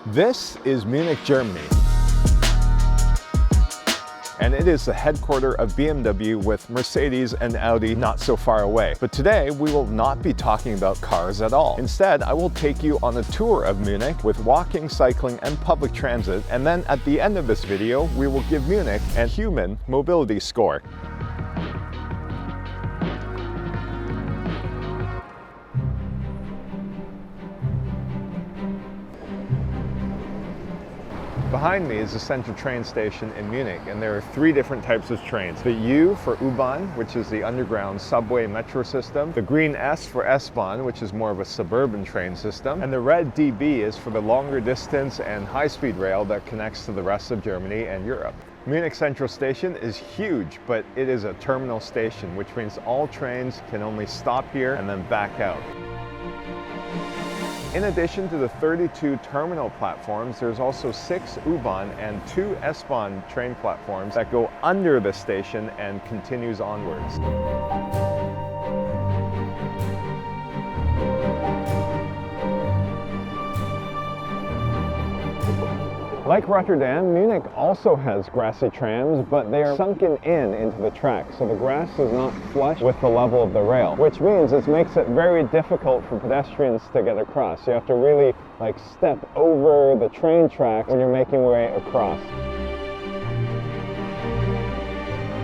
This is Munich, Germany. And it is the headquarters of BMW with Mercedes and Audi not so far away. But today we will not be talking about cars at all. Instead, I will take you on a tour of Munich with walking, cycling, and public transit. And then at the end of this video, we will give Munich a human mobility score. Behind me is the central train station in Munich, and there are three different types of trains. The U for U-Bahn, which is the underground subway metro system. The green S for S-Bahn, which is more of a suburban train system. And the red DB is for the longer distance and high-speed rail that connects to the rest of Germany and Europe. Munich Central Station is huge, but it is a terminal station, which means all trains can only stop here and then back out. In addition to the 32 terminal platforms, there's also 6 U-Bahn and 2 S-Bahn train platforms that go under the station and continues onwards. Like Rotterdam, Munich also has grassy trams, but they are sunken into the track, so the grass is not flush with the level of the rail, which means it makes it very difficult for pedestrians to get across. You have to really step over the train track when you're making your way across.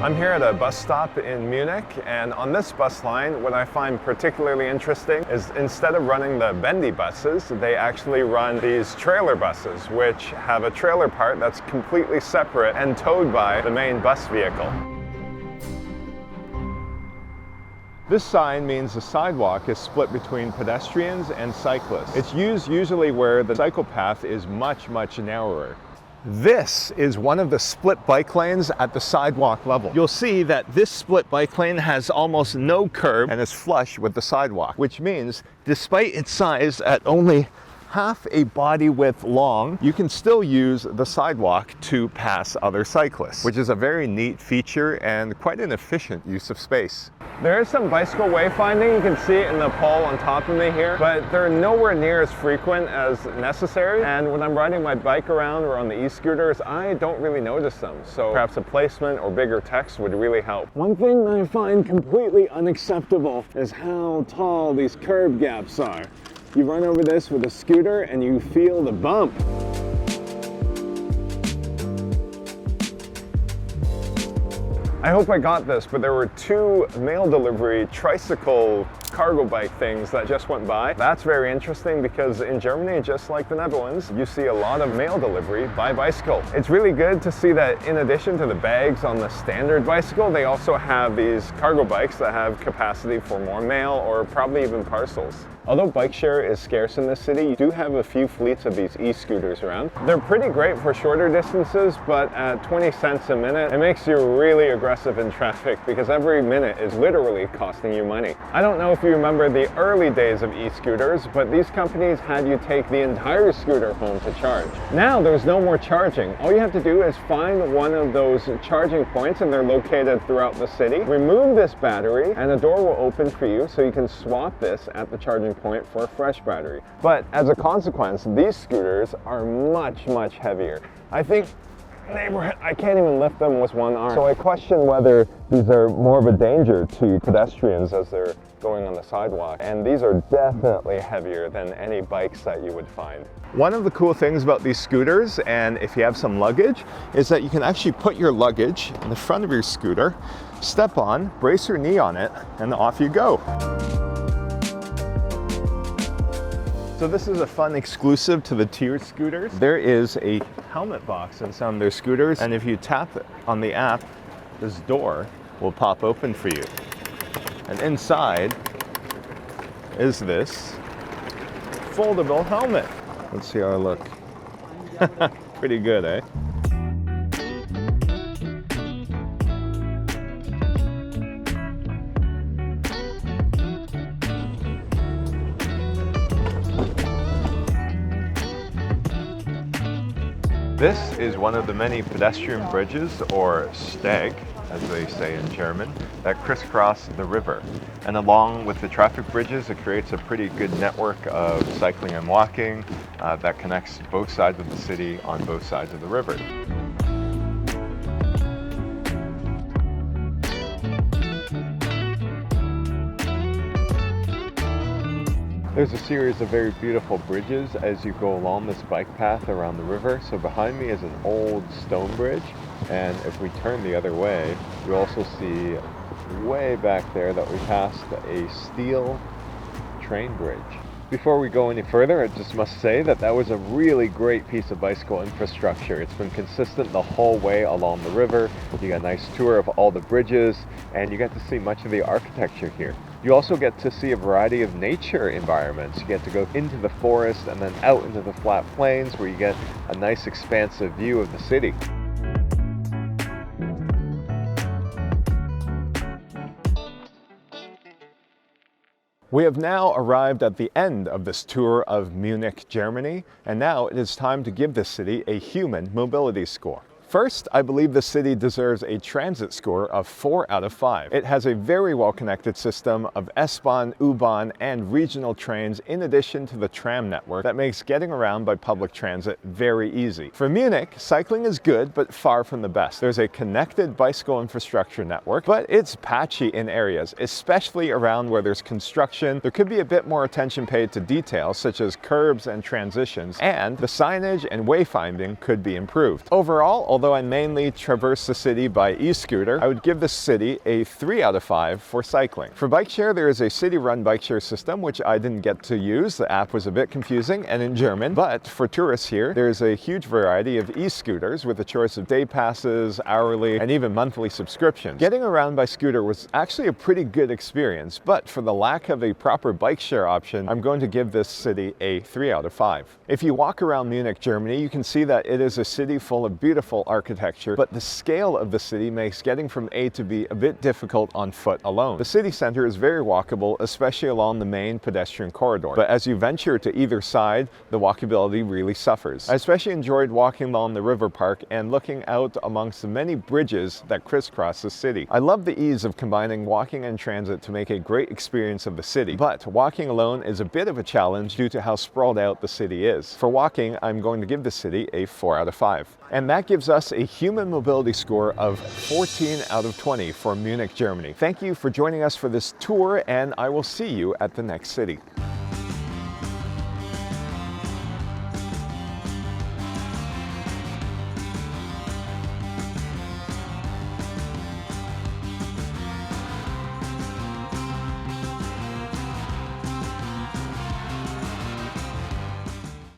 I'm here at a bus stop in Munich, and on this bus line, what I find particularly interesting is instead of running the bendy buses, they actually run these trailer buses, which have a trailer part that's completely separate and towed by the main bus vehicle. This sign means the sidewalk is split between pedestrians and cyclists. It's used usually where the cycle path is much narrower. This is one of the split bike lanes at the sidewalk level. You'll see that this split bike lane has almost no curb and is flush with the sidewalk, which means despite its size at only half a body width long, you can still use the sidewalk to pass other cyclists, which is a very neat feature and quite an efficient use of space. There is some bicycle wayfinding, you can see it in the pole on top of me here, but they're nowhere near as frequent as necessary, and when I'm riding my bike around or on the e-scooters, I don't really notice them, so perhaps a placement or bigger text would really help. One thing I find completely unacceptable is how tall these curb gaps are. You run over this with a scooter and you feel the bump. I hope I got this, but there were 2 mail delivery tricycle cargo bike things that just went by. That's very interesting because in Germany, just like the Netherlands, you see a lot of mail delivery by bicycle. It's really good to see that in addition to the bags on the standard bicycle, they also have these cargo bikes that have capacity for more mail or probably even parcels. Although bike share is scarce in this city, you do have a few fleets of these e-scooters around. They're pretty great for shorter distances, but at 20 cents a minute, it makes you really aggressive in traffic because every minute is literally costing you money. I don't know if you remember the early days of e-scooters, but these companies had you take the entire scooter home to charge. Now there's no more charging. All you have to do is find one of those charging points, and they're located throughout the city. Remove this battery and a door will open for you so you can swap this at the charging point for a fresh battery. But as a consequence, these scooters are much heavier. I think I can't even lift them with one arm. So I question whether these are more of a danger to pedestrians as they're going on the sidewalk. And these are definitely heavier than any bikes that you would find. One of the cool things about these scooters, and if you have some luggage, is that you can actually put your luggage in the front of your scooter, step on, brace your knee on it, and off you go. So this is a fun exclusive to the tiered scooters. There is a helmet box in some of their scooters, and if you tap on the app, this door will pop open for you. And inside is this foldable helmet. Let's see how I look. Pretty good, eh? This is one of the many pedestrian bridges, or steg, as they say in German, that crisscross the river. And along with the traffic bridges, it creates a pretty good network of cycling and walking that connects both sides of the city on both sides of the river. There's a series of very beautiful bridges as you go along this bike path around the river. So behind me is an old stone bridge, and if we turn the other way, you also see way back there that we passed a steel train bridge. Before we go any further, I just must say that that was a really great piece of bicycle infrastructure. It's been consistent the whole way along the river. You got a nice tour of all the bridges, and you get to see much of the architecture here. You also get to see a variety of nature environments. You get to go into the forest and then out into the flat plains where you get a nice expansive view of the city. We have now arrived at the end of this tour of Munich, Germany, and now it is time to give this city a human mobility score. First, I believe the city deserves a transit score of 4 out of 5. It has a very well-connected system of S-Bahn, U-Bahn, and regional trains in addition to the tram network that makes getting around by public transit very easy. For Munich, cycling is good, but far from the best. There's a connected bicycle infrastructure network, but it's patchy in areas, especially around where there's construction. There could be a bit more attention paid to details such as curbs and transitions, and the signage and wayfinding could be improved. Overall, although I mainly traverse the city by e-scooter, I would give the city a 3 out of 5 for cycling. For bike share, there is a city-run bike share system, which I didn't get to use. The app was a bit confusing and in German, but for tourists here, there's a huge variety of e-scooters with a choice of day passes, hourly, and even monthly subscriptions. Getting around by scooter was actually a pretty good experience, but for the lack of a proper bike share option, I'm going to give this city a 3 out of 5. If you walk around Munich, Germany, you can see that it is a city full of beautiful architecture, but the scale of the city makes getting from A to B a bit difficult on foot alone. The city center is very walkable, especially along the main pedestrian corridor, but as you venture to either side, the walkability really suffers. I especially enjoyed walking along the river park and looking out amongst the many bridges that crisscross the city. I love the ease of combining walking and transit to make a great experience of the city, but walking alone is a bit of a challenge due to how sprawled out the city is. For walking, I'm going to give the city a 4 out of 5. And that gives us a human mobility score of 14 out of 20 for Munich, Germany. Thank you for joining us for this tour, and I will see you at the next city.